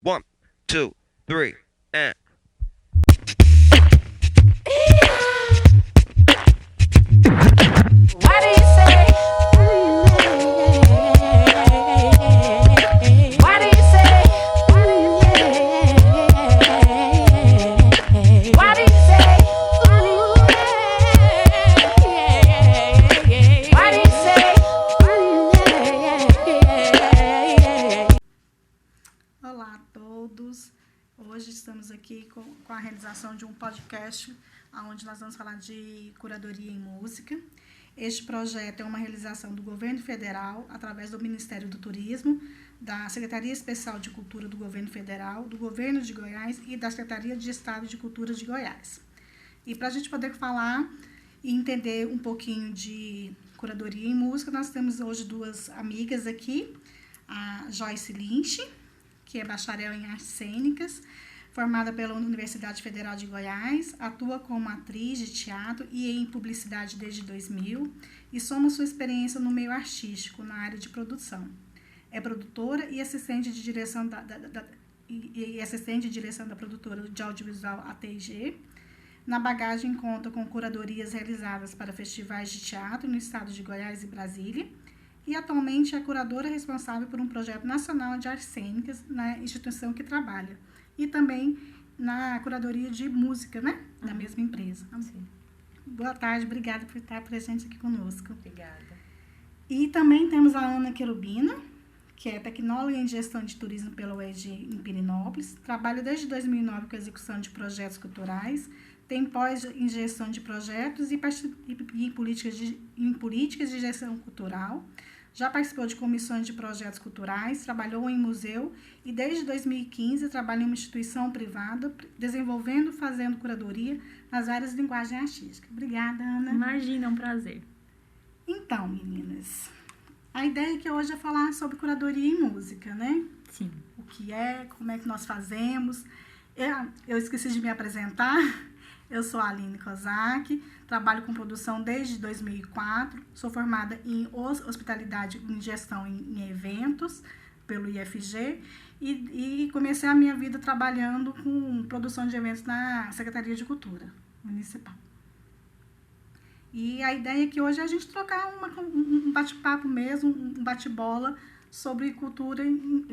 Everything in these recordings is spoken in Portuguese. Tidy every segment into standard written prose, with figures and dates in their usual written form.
One, two, three, and. Why do you say? Why do you say? Why do you say? Why do you say? Olá a todos. Hoje estamos aqui com a realização de um podcast onde nós vamos falar de curadoria em música. Este projeto é uma realização do Governo Federal através do Ministério do Turismo, da Secretaria Especial de Cultura do Governo Federal, do Governo de Goiás e da Secretaria de Estado de Cultura de Goiás. E para a gente poder falar e entender um pouquinho de curadoria em música, nós temos hoje duas amigas aqui, a Joyce Lynch, que é bacharel em artes cênicas, formada pela Universidade Federal de Goiás, atua como atriz de teatro e em publicidade desde 2000 e soma sua experiência no meio artístico, na área de produção. É produtora e assistente de direção da produtora de audiovisual ATG. Na bagagem conta com curadorias realizadas para festivais de teatro no estado de Goiás e Brasília, e atualmente é curadora responsável por um projeto nacional de artes cênicas na instituição que trabalha. E também na curadoria de música, né? Da mesma empresa. Sim. Boa tarde, obrigada por estar presente aqui conosco. Obrigada. E também temos a Ana Querubina, que é tecnóloga em gestão de turismo pela UEG em Pirenópolis. Trabalha desde 2009 com a execução de projetos culturais, tem pós em gestão de projetos e em políticas de gestão cultural. Já participou de comissões de projetos culturais, trabalhou em museu e desde 2015 trabalha em uma instituição privada, desenvolvendo e fazendo curadoria nas áreas de linguagem artística. Obrigada, Ana. Imagina, é um prazer. Então, meninas, a ideia aqui hoje é falar sobre curadoria em música, né? Sim. O que é, como é que nós fazemos. Eu esqueci de me apresentar. Eu sou a Aline Kozak, trabalho com produção desde 2004, sou formada em hospitalidade em gestão em eventos pelo IFG e comecei a minha vida trabalhando com produção de eventos na Secretaria de Cultura Municipal. E a ideia aqui hoje é a gente trocar um bate-papo mesmo, um bate-bola sobre cultura,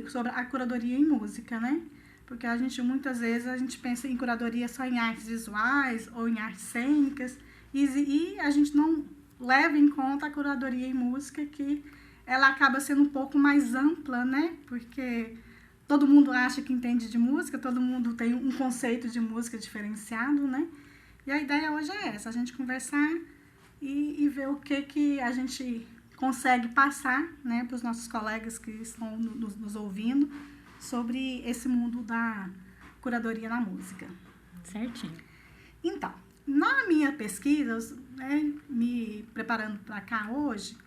sobre a curadoria em música, né? Porque muitas vezes a gente pensa em curadoria só em artes visuais ou em artes cênicas e a gente não leva em conta a curadoria em música, que ela acaba sendo um pouco mais ampla, né? Porque todo mundo acha que entende de música, todo mundo tem um conceito de música diferenciado, né? E a ideia hoje é essa, a gente conversar e ver o que a gente consegue passar, né, para os nossos colegas que estão nos ouvindo, sobre esse mundo da curadoria na música. Certinho. Então, na minha pesquisa, né, me preparando para cá hoje,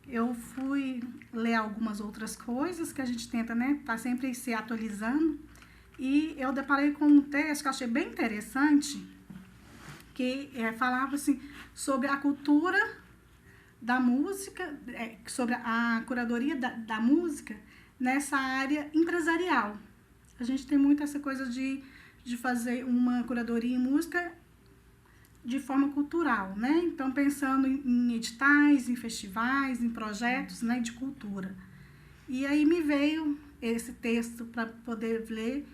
eu fui ler algumas outras coisas que a gente tenta, né, tá sempre se atualizando, e eu deparei com um texto que eu achei bem interessante, que falava assim, sobre a cultura da música, sobre a curadoria da música, nessa área empresarial. A gente tem muito essa coisa de fazer uma curadoria em música de forma cultural, né? Então, pensando em editais, em festivais, em projetos, né, de cultura. E aí me veio esse texto para poder ler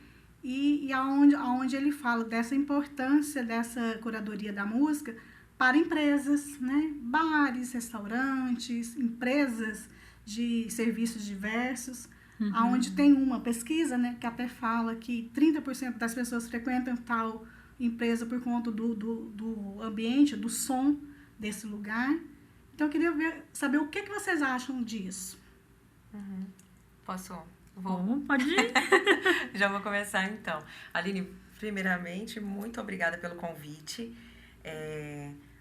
e aonde ele fala dessa importância dessa curadoria da música para empresas, né? Bares, restaurantes, empresas de serviços diversos, onde tem uma pesquisa, né, que até fala que 30% das pessoas frequentam tal empresa por conta do ambiente, do som desse lugar. Então, eu queria saber o que vocês acham disso. Posso? Pode ir. Já vou começar, então. Aline, primeiramente, muito obrigada pelo convite.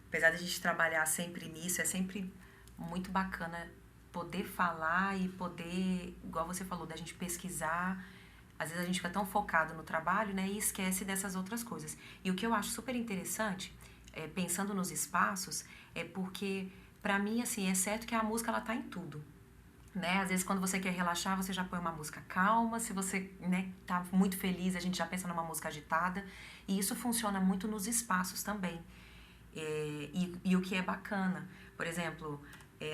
Apesar de a gente trabalhar sempre nisso, é sempre muito bacana poder falar e poder, igual você falou, da gente pesquisar. Às vezes a gente fica tão focado no trabalho, né, e esquece dessas outras coisas. E o que eu acho super interessante, pensando nos espaços, é porque, pra mim, assim, é certo que a música, ela tá em tudo. né? Às vezes quando você quer relaxar, você já põe uma música calma. Se você, né, tá muito feliz, a gente já pensa numa música agitada. E isso funciona muito nos espaços também. E o que é bacana, por exemplo,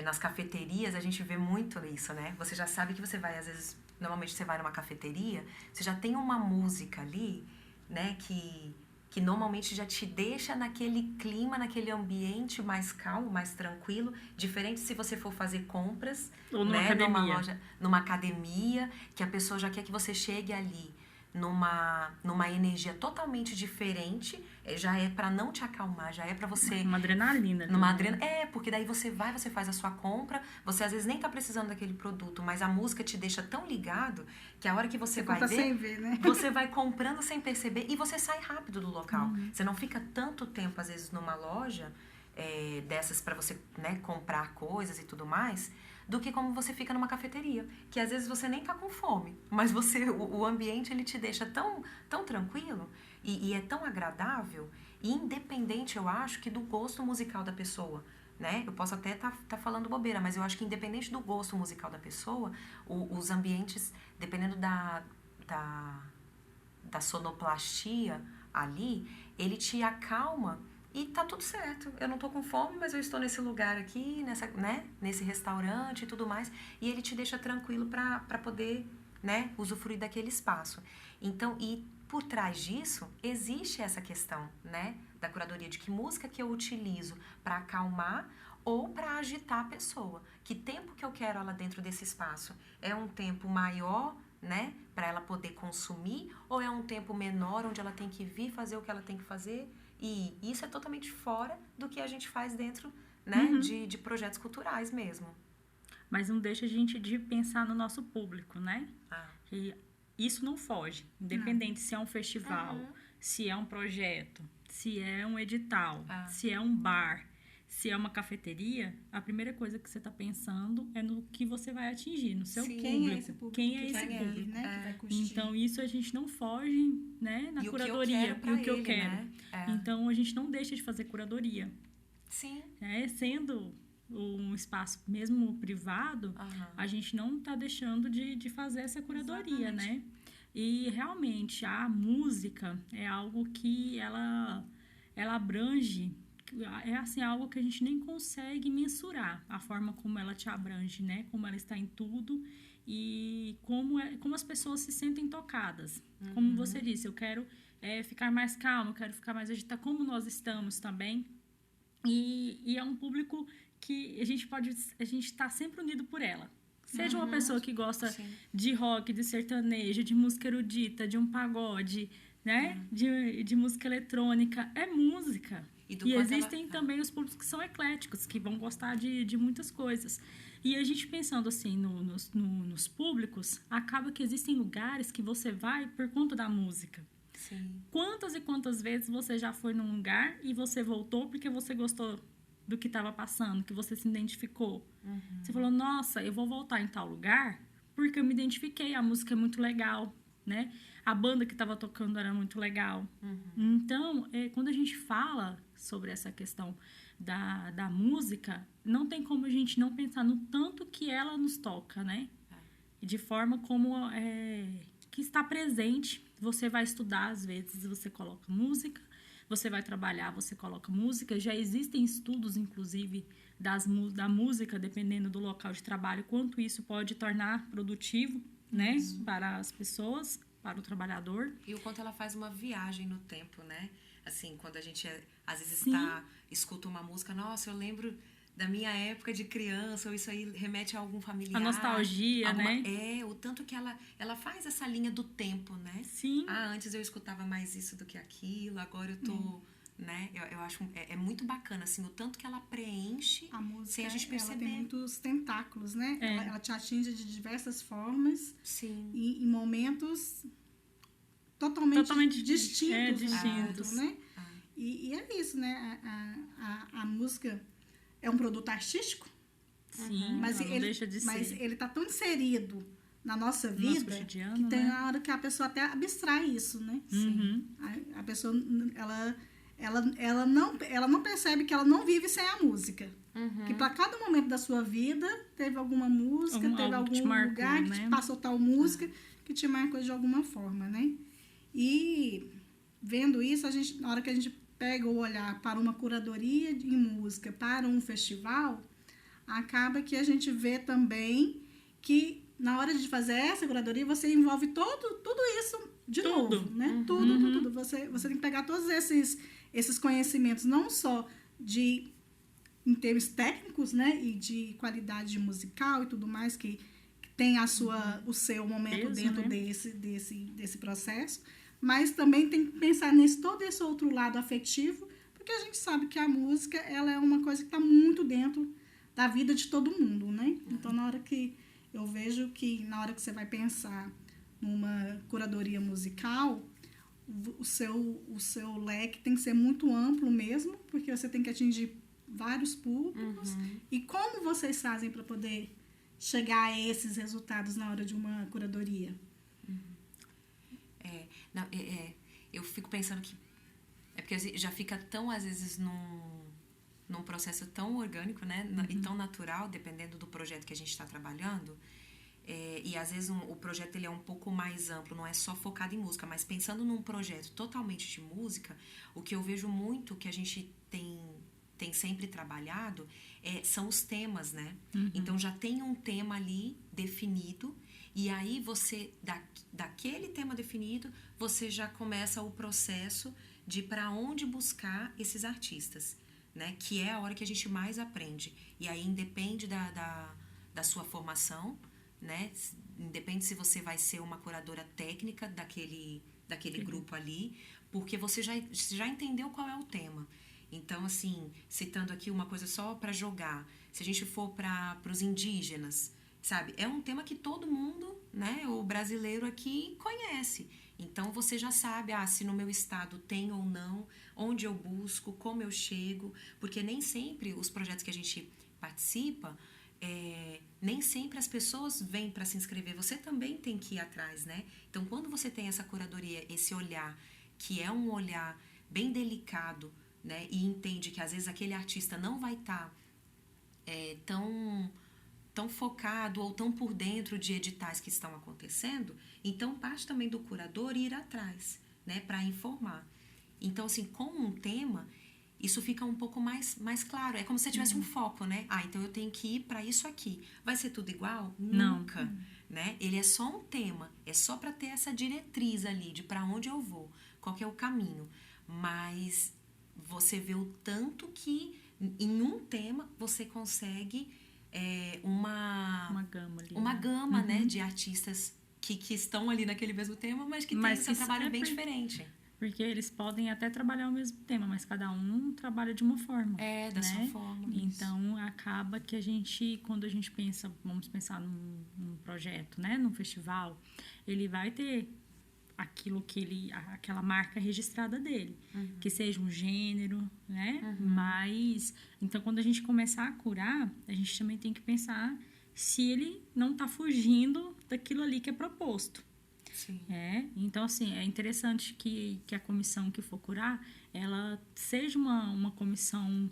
nas cafeterias a gente vê muito isso, né? Você já sabe que você vai, às vezes, normalmente você vai numa cafeteria, você já tem uma música ali, né, que normalmente já te deixa naquele clima, naquele ambiente mais calmo, mais tranquilo, diferente se você for fazer compras, Ou numa né, academia. numa loja, numa academia, que a pessoa já quer que você chegue ali numa energia totalmente diferente, já é pra não te acalmar, já é pra você... Uma adrenalina. Numa também. adrenalina. Porque daí você faz a sua compra, você às vezes nem tá precisando daquele produto, mas a música te deixa tão ligado que a hora que você vai compra ver, sem ver, né? você vai comprando sem perceber e você sai rápido do local. Você não fica tanto tempo, às vezes, numa loja dessas pra você, né, comprar coisas e tudo mais, do que como você fica numa cafeteria, que às vezes você nem tá com fome, mas o ambiente ele te deixa tão tranquilo e é tão agradável e independente, eu acho, que do gosto musical da pessoa, né? Eu posso até tá falando bobeira, mas eu acho que independente do gosto musical da pessoa, os ambientes, dependendo da sonoplastia ali, ele te acalma. E tá tudo certo. Eu não tô com fome, mas eu estou nesse lugar aqui, nesse restaurante e tudo mais. E ele te deixa tranquilo pra poder, né, usufruir daquele espaço. Então, e por trás disso, existe essa questão, né, da curadoria, de que música que eu utilizo pra acalmar ou pra agitar a pessoa. Que tempo que eu quero ela dentro desse espaço? É um tempo maior, né, para ela poder consumir, ou é um tempo menor onde ela tem que vir fazer o que ela tem que fazer? E isso é totalmente fora do que a gente faz dentro, né, de projetos culturais mesmo. Mas não deixa a gente de pensar no nosso público, né? E isso não foge. Independente se é um festival, se é um projeto, se é um edital, se é um bar, se é uma cafeteria, a primeira coisa que você está pensando é no que você vai atingir, no seu Sim. público. Quem é esse público? Quem é que esse vai público? ir, né? Que vai curtir. Então, isso a gente não foge, né, na E o que eu curadoria. quero pra E o que eu ele, quero. né? Então, a gente não deixa de fazer curadoria. Sim. Sendo um espaço mesmo privado, a gente não está deixando de fazer essa curadoria, né? E realmente a música é algo que ela abrange, é assim, algo que a gente nem consegue mensurar a forma como ela te abrange, né? Como ela está em tudo e como as pessoas se sentem tocadas. Como você disse, eu quero ficar mais calma, eu quero ficar mais agitada, como nós estamos também. E é um público que a gente está sempre unido por ela. Seja uma pessoa que gosta de rock, de sertanejo, de música erudita, de um pagode, né? De música eletrônica. É música. E existem também os públicos que são ecléticos, que vão gostar de muitas coisas. E a gente pensando assim nos públicos, acaba que existem lugares que você vai por conta da música. Sim. Quantas e quantas vezes você já foi num lugar e você voltou porque você gostou do que estava passando, que você se identificou? Você falou, nossa, eu vou voltar em tal lugar porque eu me identifiquei, a música é muito legal, né? A banda que estava tocando era muito legal. Então, quando a gente fala sobre essa questão da música, não tem como a gente não pensar no tanto que ela nos toca, né? E de forma como que está presente. Você vai estudar, às vezes, você coloca música, você vai trabalhar, você coloca música. Já existem estudos, inclusive, da música, dependendo do local de trabalho, quanto isso pode tornar produtivo, né? Para as pessoas, para o trabalhador. E o quanto ela faz uma viagem no tempo, né? Assim, quando a gente, às vezes, escuta uma música, nossa, eu lembro da minha época de criança, ou isso aí remete a algum familiar. A nostalgia, né? O tanto que ela faz essa linha do tempo, né? Sim. Antes eu escutava mais isso do que aquilo, agora eu tô... Né? Eu acho muito bacana, assim, o tanto que ela preenche A música, sem a gente perceber. ela tem muitos tentáculos, né? Ela te atinge de diversas formas. Sim. E em momentos totalmente distintos. distintos. Né? E é isso, né? A música é um produto artístico. Sim, mas não deixa de ser. Mas ele tá tão inserido na nossa No vida nosso cotidiano, que tem né? a hora que a pessoa até abstrai isso, né? Uhum. A pessoa, ela não percebe que ela não vive sem a música. Que para cada momento da sua vida teve alguma música, teve algo que te algum marcou, lugar que né? te passou tal música que te marcou de alguma forma, né? E vendo isso, na hora que a gente pega o olhar para uma curadoria em música, para um festival, acaba que a gente vê também que na hora de fazer essa curadoria, você envolve tudo isso de novo, né? Tudo. Você tem que pegar todos esses conhecimentos, não só em termos técnicos, né? E de qualidade musical e tudo mais, que tem o seu momento Peso, dentro, né? desse processo, mas também tem que pensar todo esse outro lado afetivo, porque a gente sabe que a música, ela é uma coisa que está muito dentro da vida de todo mundo, né? Então, na hora que você vai pensar numa curadoria musical, o seu leque tem que ser muito amplo mesmo, porque você tem que atingir vários públicos. E como vocês fazem para poder chegar a esses resultados na hora de uma curadoria? Eu fico pensando que é porque já fica tão, às vezes, num processo tão orgânico, né? E tão natural, dependendo do projeto que a gente está trabalhando. E às vezes o projeto ele é um pouco mais amplo, não é só focado em música, mas pensando num projeto totalmente de música, o que eu vejo muito que a gente tem sempre trabalhado são os temas, né? Então já tem um tema ali definido, e aí você, daquele tema definido, você já começa o processo de para onde buscar esses artistas, né? Que é a hora que a gente mais aprende. E aí independe da sua formação, né? Independe se você vai ser uma curadora técnica daquele grupo ali, porque você já entendeu qual é o tema. Então, assim, citando aqui uma coisa só para jogar, se a gente for para os indígenas, sabe? É um tema que todo mundo, né? O brasileiro aqui conhece. Então, você já sabe, se no meu estado tem ou não, onde eu busco, como eu chego, porque nem sempre os projetos que a gente participa, nem sempre as pessoas vêm para se inscrever, você também tem que ir atrás, né? Então, quando você tem essa curadoria, esse olhar, que é um olhar bem delicado, né? E entende que às vezes aquele artista não vai estar tão focado ou tão por dentro de editais que estão acontecendo, então parte também do curador ir atrás, né? Para informar. Então, assim, com um tema, isso fica um pouco mais claro. É como se você tivesse um foco, né? Então eu tenho que ir para isso aqui. Vai ser tudo igual? Nunca. Né? Ele é só um tema. É só para ter essa diretriz ali de para onde eu vou, qual que é o caminho. Mas você vê o tanto que em um tema você consegue uma gama né, de artistas que estão ali naquele mesmo tema, mas que tem o seu trabalho bem diferente. Porque eles podem até trabalhar o mesmo tema, mas cada um trabalha de uma forma. Da sua forma. Então, acaba que quando a gente pensa, vamos pensar num projeto, né, num festival, ele vai ter aquela marca registrada dele, que seja um gênero, né? Mas, então, quando a gente começar a curar, a gente também tem que pensar se ele não está fugindo daquilo ali que é proposto. Sim. Então, assim, é interessante que a comissão que for curar, ela seja uma comissão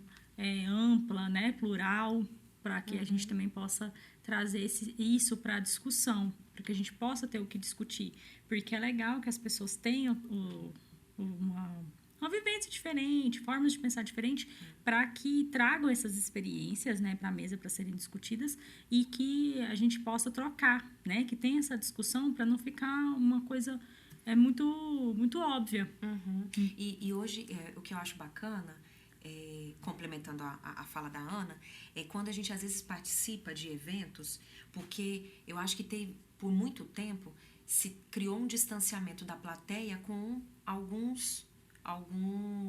ampla, né, plural, para que a gente também possa trazer isso para a discussão, para que a gente possa ter o que discutir. Porque é legal que as pessoas tenham uma vivência diferente, formas de pensar diferente, para que tragam essas experiências, né, para a mesa para serem discutidas e que a gente possa trocar, né, que tenha essa discussão para não ficar uma coisa muito, muito óbvia. E hoje, o que eu acho bacana, complementando a fala da Ana, é quando a gente às vezes participa de eventos, porque eu acho que por muito tempo se criou um distanciamento da plateia com alguns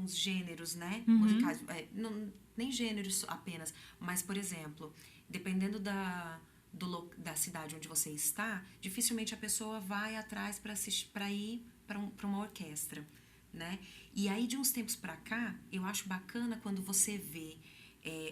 gêneros, né, musicais, nem gêneros apenas, mas, por exemplo, dependendo da cidade onde você está, dificilmente a pessoa vai atrás para ir para uma orquestra, né? E aí, de uns tempos para cá, eu acho bacana quando você vê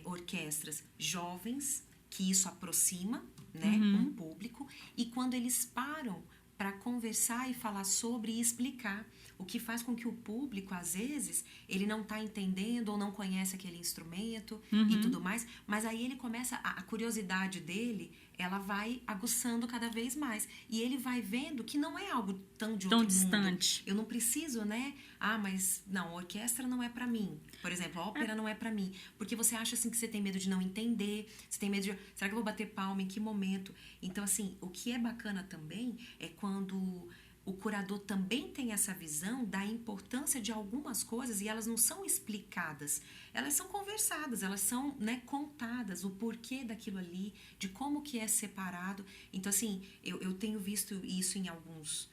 orquestras jovens, que isso aproxima, né, um público, e quando eles param para conversar e falar sobre e explicar. O que faz com que o público, às vezes, ele não está entendendo ou não conhece aquele instrumento e tudo mais, mas aí ele começa, a curiosidade dele, ela vai aguçando cada vez mais. E ele vai vendo que não é algo tão de outro distante. mundo. Eu não preciso, né? Mas não, a orquestra não é para mim. Por exemplo, a ópera não é para mim. Porque você acha assim que você tem medo de não entender, você tem medo de, será que eu vou bater palma, em que momento? Então, assim, o que é bacana também é quando o curador também tem essa visão da importância de algumas coisas e elas não são explicadas, elas são conversadas, elas são, né, contadas, o porquê daquilo ali, de como que é separado. Então, assim, eu tenho visto isso em alguns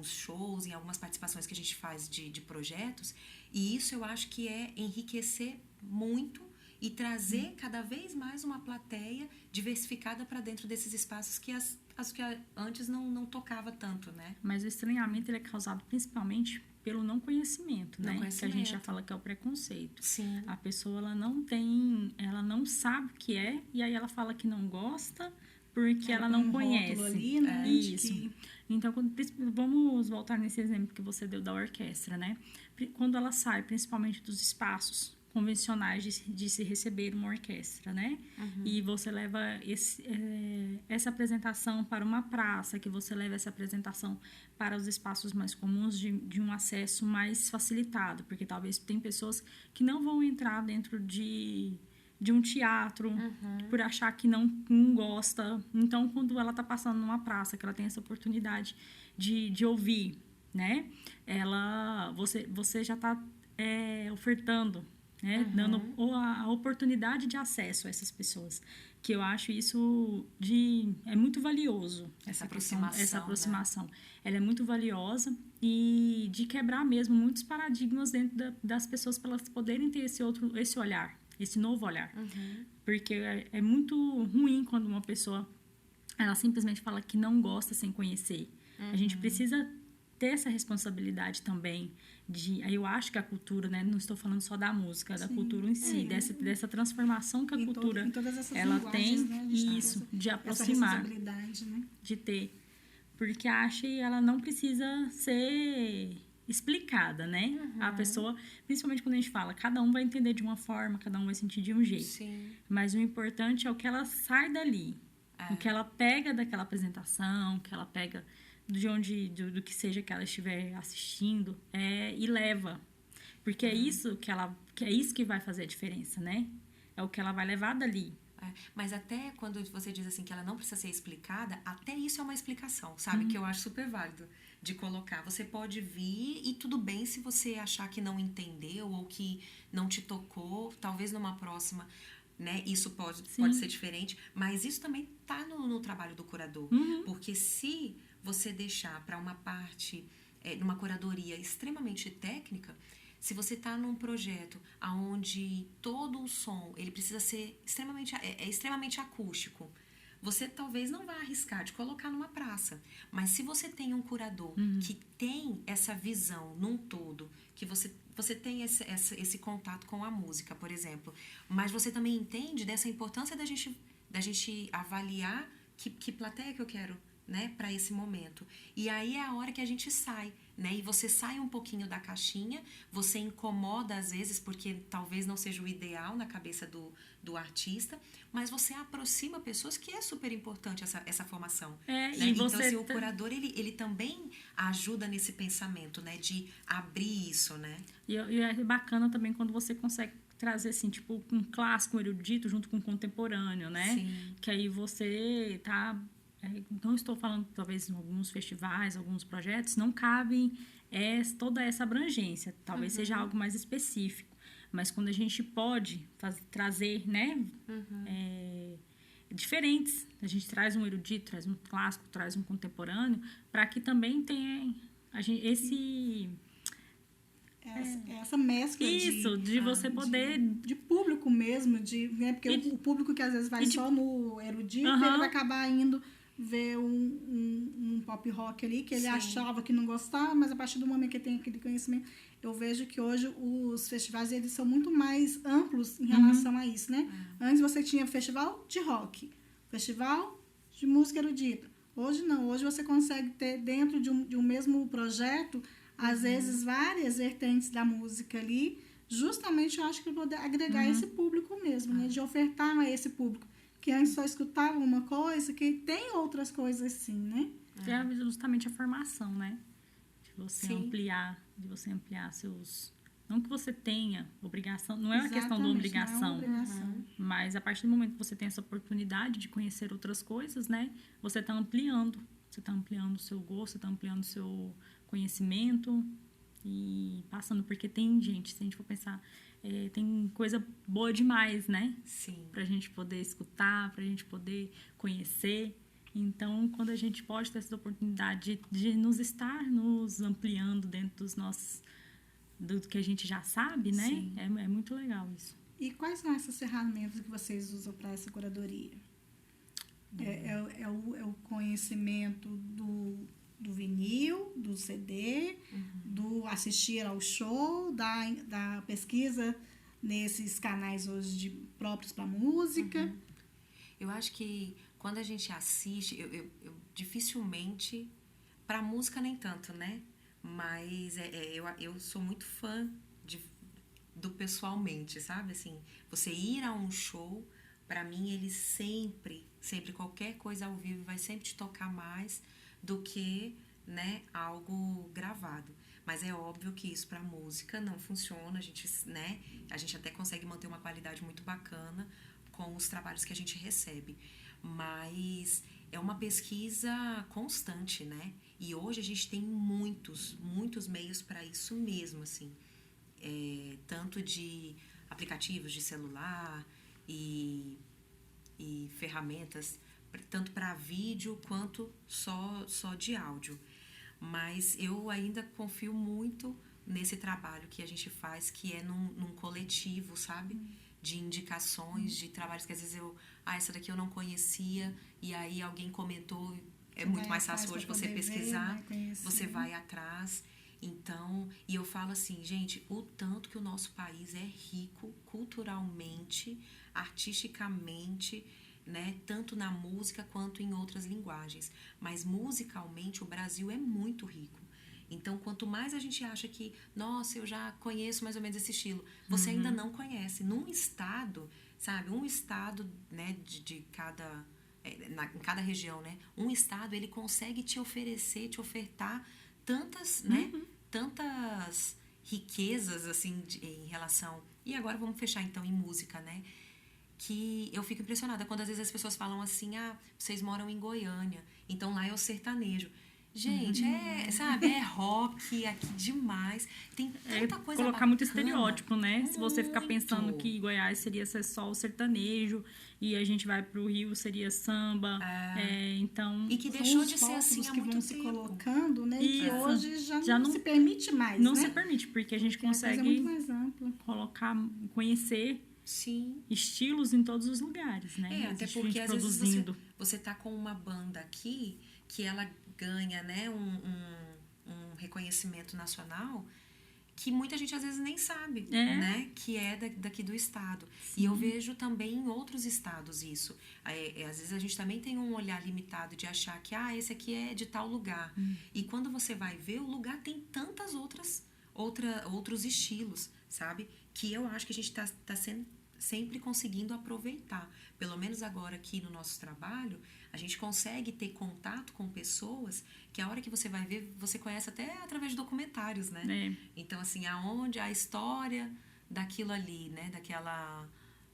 shows, em algumas participações que a gente faz de projetos, e isso eu acho que é enriquecer muito e trazer cada vez mais uma plateia diversificada para dentro desses espaços que as que antes não tocava tanto, né? Mas o estranhamento ele é causado principalmente pelo não conhecimento, né? Que a gente já fala que é o preconceito. Sim. A pessoa ela não sabe o que é, e aí ela fala que não gosta porque ela não conhece. Ali, né? Isso. Então, vamos voltar nesse exemplo que você deu da orquestra, né? Quando ela sai, principalmente dos espaços convencionais de se receber uma orquestra, né? E você leva essa apresentação para uma praça, que você leva essa apresentação para os espaços mais comuns de um acesso mais facilitado, porque talvez tem pessoas que não vão entrar dentro de um teatro por achar que não gosta. Então, quando ela está passando numa praça, que ela tem essa oportunidade de ouvir, né? Você já está ofertando, né? Dando a oportunidade de acesso a essas pessoas, que eu acho isso é muito valioso, essa aproximação, né? Ela é muito valiosa, e de quebrar mesmo muitos paradigmas dentro das pessoas, para elas poderem ter esse olhar, esse novo olhar, porque é muito ruim quando uma pessoa ela simplesmente fala que não gosta sem conhecer. A gente precisa ter essa responsabilidade também eu acho que a cultura, né, não estou falando só da música, da cultura em si, dessa transformação que a cultura ela tem, né, de aproximar, né? de ter, porque acho que ela não precisa ser explicada, né? A pessoa, principalmente quando a gente fala, cada um vai entender de uma forma, cada um vai sentir de um jeito. Sim. Mas o importante é o que ela sai dali, o que ela pega daquela apresentação, o que ela pega do que seja que ela estiver assistindo, e leva. Porque é isso que vai fazer a diferença, né? É o que ela vai levar dali. Mas até quando você diz assim que ela não precisa ser explicada, até isso é uma explicação, sabe? Que eu acho super válido de colocar. Você pode vir e tudo bem se você achar que não entendeu ou que não te tocou, talvez numa próxima, né? Isso pode ser diferente, mas isso também tá no trabalho do curador. Porque se você deixar para uma parte, numa curadoria extremamente técnica, se você está num projeto onde todo o som ele precisa ser extremamente acústico, você talvez não vá arriscar de colocar numa praça. Mas se você tem um curador que tem essa visão num todo, que você tem esse contato com a música, por exemplo, mas você também entende dessa importância da gente avaliar que plateia que eu quero, né, para esse momento. E aí é a hora que a gente sai, né? E você sai um pouquinho da caixinha, você incomoda às vezes, porque talvez não seja o ideal na cabeça do artista, mas você aproxima pessoas, que é super importante essa formação. Né? Então, assim, o curador, ele também ajuda nesse pensamento, né, de abrir isso, né? E é bacana também quando você consegue trazer, assim, tipo, um clássico, um erudito junto com um contemporâneo, né? Sim. Que aí você tá... não estou falando, talvez, em alguns festivais, alguns projetos, não cabem toda essa abrangência. Talvez seja algo mais específico. Mas quando a gente pode trazer, né, diferentes, a gente traz um erudito, traz um clássico, traz um contemporâneo, para que também tenha essa mescla de você poder... De público mesmo, né, porque o público que às vezes vai só no erudito, ele vai acabar indo ver um pop rock ali, que ele achava que não gostava, mas a partir do momento que ele tem aquele conhecimento, eu vejo que hoje os festivais, eles são muito mais amplos em relação a isso, né? Antes você tinha festival de rock, festival de música erudita, Hoje não, hoje você consegue ter dentro de um mesmo projeto, às vezes várias vertentes da música ali, justamente eu acho que para poder agregar esse público mesmo, né? De ofertar a esse público, que antes só escutava uma coisa, que tem outras coisas sim, né? É justamente a formação, né? De você Sim. ampliar seus... Não que você tenha obrigação, não é uma questão de Exatamente, obrigação, não é uma obrigação. mas a partir do momento que você tem essa oportunidade de conhecer outras coisas, né? Você está ampliando. Você está ampliando o seu gosto, você está ampliando o seu conhecimento e passando, porque tem gente, se a gente for pensar, tem coisa boa demais, né? Sim. Pra gente poder escutar, pra gente poder conhecer. Então, quando a gente pode ter essa oportunidade de nos ampliando dentro dos nossos, do que a gente já sabe, né? Sim. É muito legal isso. E quais são essas ferramentas que vocês usam para essa curadoria? É o conhecimento do vinil, do CD, do assistir ao show, da pesquisa nesses canais hoje próprios para música. Eu acho que quando a gente assiste, eu dificilmente, para música nem tanto, né? Mas eu sou muito fã do pessoalmente, sabe? Assim, você ir a um show, para mim, ele sempre, qualquer coisa ao vivo vai sempre te tocar mais do que, né, algo gravado. Mas é óbvio que isso para música não funciona, a gente até consegue manter uma qualidade muito bacana com os trabalhos que a gente recebe. Mas é uma pesquisa constante, né? E hoje a gente tem muitos meios para isso mesmo, assim. Tanto de aplicativos de celular e ferramentas, tanto para vídeo quanto só de áudio. Mas eu ainda confio muito nesse trabalho que a gente faz, que é num coletivo, sabe? De indicações, de trabalhos que às vezes essa daqui eu não conhecia, e aí alguém comentou, muito mais fácil hoje você pesquisar, você vai atrás. Então, e eu falo assim, gente, o tanto que o nosso país é rico culturalmente, artisticamente, né, tanto na música quanto em outras linguagens. Mas musicalmente o Brasil é muito rico. Então, quanto mais a gente acha que, nossa, eu já conheço mais ou menos esse estilo, você ainda não conhece. Num estado, sabe, um estado, né, de cada... em cada região, né, um estado, ele consegue te ofertar tantas, né, tantas riquezas, assim, em relação... E agora vamos fechar, então, em música, né, que eu fico impressionada quando às vezes as pessoas falam assim, vocês moram em Goiânia, então lá é o sertanejo. Gente, sabe, é rock aqui demais. Tem tanta coisa colocar bacana. muito estereótipo, né? Se você ficar Muito. pensando que Goiás seria só o sertanejo e a gente vai pro Rio seria samba. Então, E que São deixou os de ser assim há rótulos que muito vão se tempo. colocando, né? E que Isso. hoje já Já não não- se permite mais, não né? se permite, porque a gente Porque a coisa é consegue muito mais ampla. colocar, conhecer Sim. estilos em todos os lugares, né? Até Existe porque gente às vezes produzindo. você tá com uma banda aqui que ela ganha, né, um reconhecimento nacional que muita gente às vezes nem sabe, né, que é daqui do estado. E eu vejo também em outros estados isso. Às vezes a gente também tem um olhar limitado de achar que, esse aqui é de tal lugar. E quando você vai ver, o lugar tem tantas outros estilos, sabe? Que eu acho que a gente tá sempre conseguindo aproveitar. Pelo menos agora aqui no nosso trabalho, a gente consegue ter contato com pessoas que a hora que você vai ver, você conhece até através de documentários, né? Então, assim, aonde a história daquilo ali, né?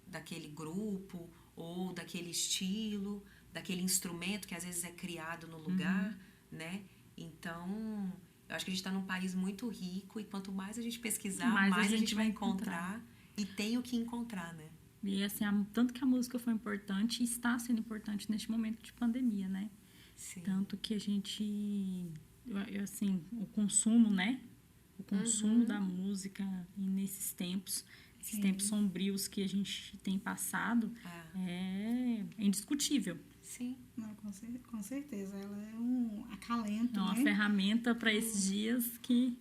Daquele grupo ou daquele estilo, daquele instrumento que às vezes é criado no lugar, né? Então, eu acho que a gente está num país muito rico e quanto mais a gente pesquisar, mais a gente vai encontrar. E tem o que encontrar, né? E assim, tanto que a música foi importante e está sendo importante neste momento de pandemia, né? Sim. Tanto que a gente, assim, o consumo, né? O consumo da música nesses tempos, esses tempos sombrios que a gente tem passado, é indiscutível. Sim. Não, com certeza. Ela é um acalento, É uma né? ferramenta para esses dias que...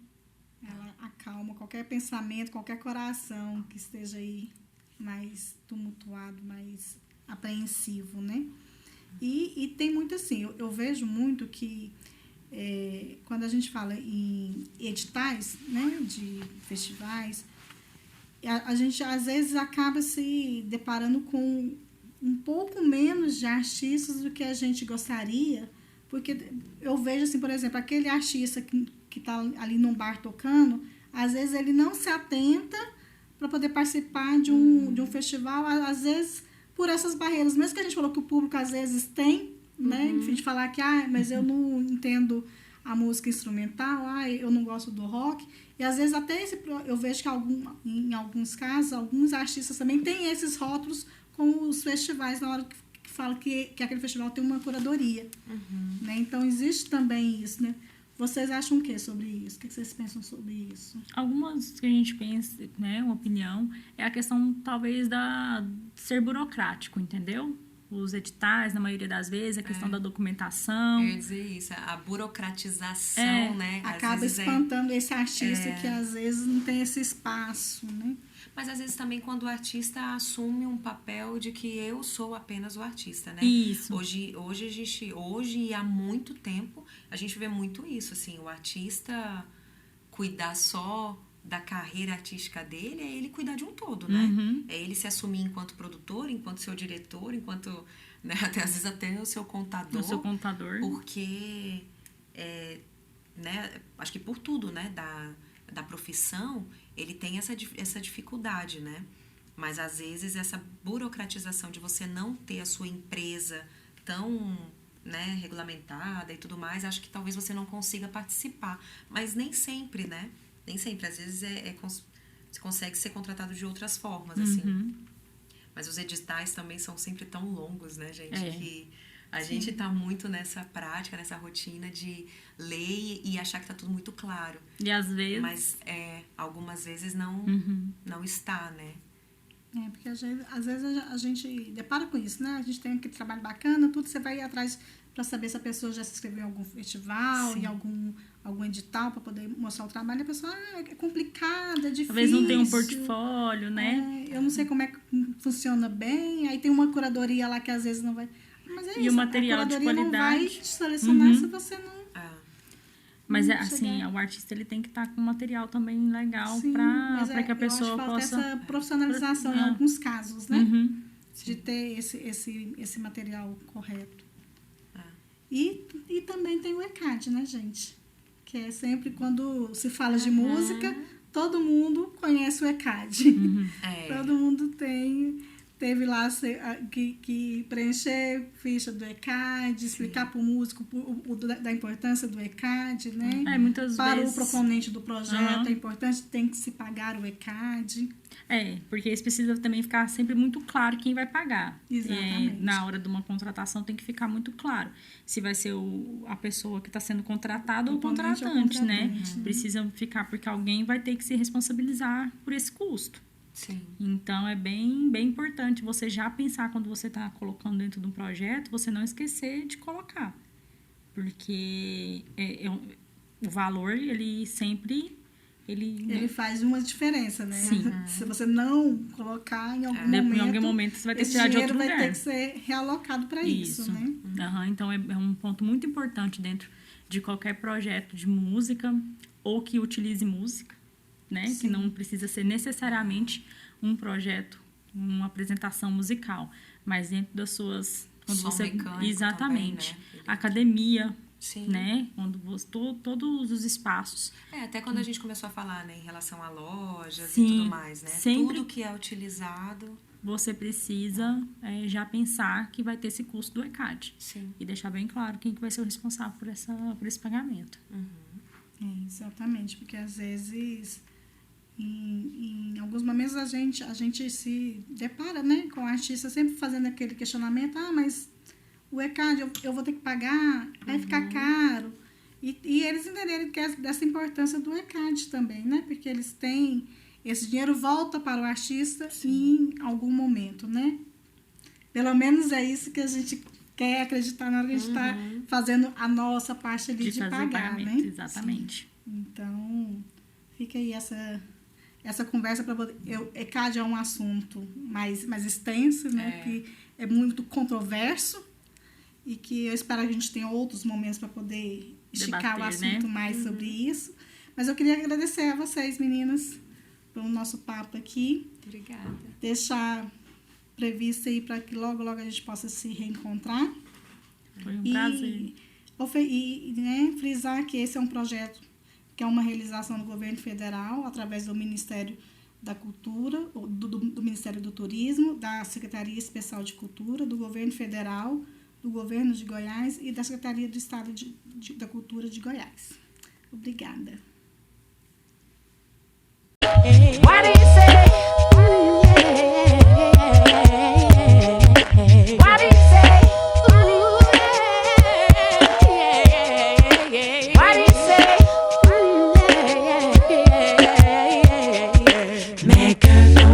Ela acalma qualquer pensamento, qualquer coração que esteja aí mais tumultuado, mais apreensivo, né? E tem muito assim, eu vejo muito que quando a gente fala em editais, né, de festivais, a gente às vezes acaba se deparando com um pouco menos de artistas do que a gente gostaria, porque eu vejo assim, por exemplo, aquele artista que está ali num bar tocando, às vezes ele não se atenta para poder participar de um festival, às vezes por essas barreiras, mesmo que a gente falou que o público às vezes tem, né, enfim, de falar que mas eu não entendo a música instrumental, eu não gosto do rock, e às vezes até eu vejo que em alguns casos, alguns artistas também têm esses rótulos com os festivais, na hora que fala que aquele festival tem uma curadoria. Né? Então, existe também isso, né? Vocês acham o que sobre isso? O que vocês pensam sobre isso? Algumas que a gente pensa, né, uma opinião, é a questão, talvez, ser burocrático, entendeu? Os editais, na maioria das vezes, a questão da documentação. Eu ia dizer isso, a burocratização, né? Acaba espantando esse artista que às vezes não tem esse espaço, né? Mas às vezes também quando o artista assume um papel de que eu sou apenas o artista, né? Isso. Hoje e há muito tempo, a gente vê muito isso, assim, o artista cuidar só da carreira artística dele, é ele cuidar de um todo, né? É ele se assumir enquanto produtor, enquanto seu diretor, enquanto, né, às vezes até o seu contador. O seu contador. Porque, né, acho que por tudo, né, da profissão, ele tem essa dificuldade, né? Mas às vezes essa burocratização de você não ter a sua empresa tão, né, regulamentada e tudo mais, acho que talvez você não consiga participar. Mas nem sempre, né? Nem sempre, às vezes você consegue ser contratado de outras formas, assim. Mas os editais também são sempre tão longos, né, gente? Que a gente tá muito nessa prática, nessa rotina de ler e achar que tá tudo muito claro. E às vezes... Mas algumas vezes não está, né? Porque às vezes a gente depara com isso, né? A gente tem aquele trabalho bacana, tudo, você vai atrás para saber se a pessoa já se inscreveu em algum festival, em algum edital, para poder mostrar o trabalho. E a pessoa, é complicado, é difícil. Talvez não tenha um portfólio, né? Eu não sei como é que funciona bem. Aí tem uma curadoria lá que às vezes não vai... Mas é e isso, o material a de curadoria qualidade. não vai te selecionar se você não... Mas assim, o artista ele tem que estar com material também legal para que a pessoa eu acho que possa... falta essa profissionalização em alguns casos, né? De ter esse material correto. E também tem o ECAD, né, gente? Que é sempre quando se fala de música, todo mundo conhece o ECAD. Todo mundo teve lá que preencher ficha do ECAD, explicar para o músico da importância do ECAD, né? Muitas para vezes... o proponente do projeto, é importante, tem que se pagar o ECAD. Porque isso precisa também ficar sempre muito claro quem vai pagar. Exatamente. Na hora de uma contratação tem que ficar muito claro se vai ser a pessoa que está sendo contratada ou o contratante, né? Precisa ficar, porque alguém vai ter que se responsabilizar por esse custo. Sim. Então, é bem, bem importante você já pensar quando você está colocando dentro de um projeto, você não esquecer de colocar. Porque o valor, ele sempre... Ele faz uma diferença, né? Sim. Se você não colocar em algum momento, você vai ter que tirar de outro lugar. Esse dinheiro vai ter que ser realocado para isso, né? Então, é um ponto muito importante dentro de qualquer projeto de música ou que utilize música, né? Que não precisa ser necessariamente um projeto, uma apresentação musical, mas dentro das suas... Exatamente. Também, né? Academia... né? Quando todos os espaços. Até quando a gente começou a falar, né, em relação a lojas Sim, e tudo mais, né? sempre tudo que é utilizado. Você precisa já pensar que vai ter esse custo do ECAD. Sim. E deixar bem claro quem que vai ser o responsável por esse pagamento. Exatamente, porque às vezes em alguns momentos a gente se depara, né, com o artista sempre fazendo aquele questionamento, mas o ECAD eu vou ter que pagar, vai ficar caro. E eles entenderem que dessa importância do ECAD também, né? Porque eles têm... Esse dinheiro volta para o artista em algum momento, né? Pelo menos é isso que a gente quer acreditar na hora que a gente está fazendo a nossa parte ali de pagar, né? Exatamente. Então, fica aí essa conversa para poder... ECAD é um assunto mais extenso, né? Que é muito controverso. e que eu espero que a gente tenha outros momentos para poder esticar o Debater, assunto né? mais sobre isso. Mas eu queria agradecer a vocês, meninas, pelo nosso papo aqui. Obrigada. Deixar previsto aí para que logo, logo a gente possa se reencontrar. Foi um prazer. E frisar que esse é um projeto que é uma realização do governo federal, através do Ministério da Cultura, do Ministério do Turismo, da Secretaria Especial de Cultura, do governo federal, do governo de Goiás e da Secretaria do Estado da Cultura de Goiás. Obrigada. Hey.